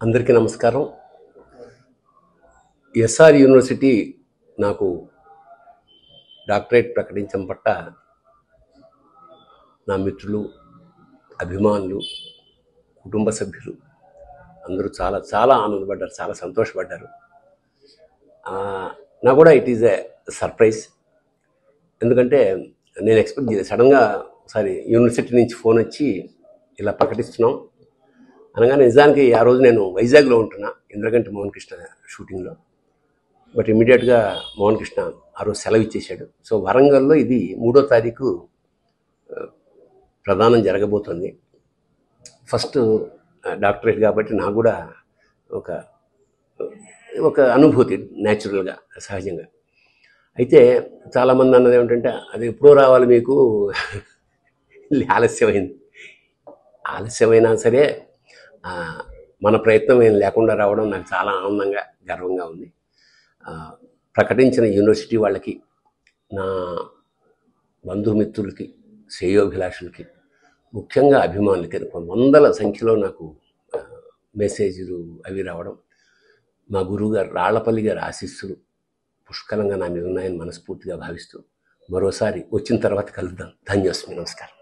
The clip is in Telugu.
అందరికీ నమస్కారం. ఎస్ఆర్ యూనివర్సిటీ నాకు డాక్టరేట్ ప్రకటించడం పట్ల నా మిత్రులు, అభిమానులు, కుటుంబ సభ్యులు అందరూ చాలా చాలా ఆనందపడ్డారు, చాలా సంతోషపడ్డారు. నాకు కూడా ఇట్ ఈజ్ ఏ సర్ప్రైజ్. ఎందుకంటే నేను ఎక్స్పెక్ట్ చేయలేదు. సడన్గా ఒకసారి యూనివర్సిటీ నుంచి ఫోన్ వచ్చి ఇలా ప్రకటిస్తున్నాం అనగానే, నిజానికి ఆ రోజు నేను వైజాగ్లో ఉంటున్నా, ఇంద్రగంటి మోహన్ కృష్ణ షూటింగ్లో. బట్ ఇమీడియట్గా మోహన్ కృష్ణ ఆ రోజు సెలవు ఇచ్చేశాడు. సో వరంగల్లో ఇది 3వ తారీఖు ప్రదానం జరగబోతుంది. ఫస్ట్ డాక్టరేట్ కాబట్టి నాకు కూడా ఒక అనుభూతి న్యాచురల్గా, సహజంగా. అయితే చాలామంది అన్నది ఏమిటంటే, అది ఎప్పుడో రావాలి మీకు, ఆలస్యమైనా సరే మన ప్రయత్నం ఏం లేకుండా రావడం నాకు చాలా ఆనందంగా, గర్వంగా ఉంది. ప్రకటించిన యూనివర్సిటీ వాళ్ళకి, నా బంధుమిత్రులకి, శ్రేయోభిలాషులకి, ముఖ్యంగా అభిమానులకి వందల సంఖ్యలో నాకు మెసేజ్లు అవి రావడం, మా గురువుగారు రాళ్లపల్లి గారి ఆశీస్సులు పుష్కలంగా నా మీద ఉన్నాయని మనస్ఫూర్తిగా భావిస్తూ, మరోసారి వచ్చిన తర్వాత కలుద్దాం. ధన్యోస్మి. నమస్కారం.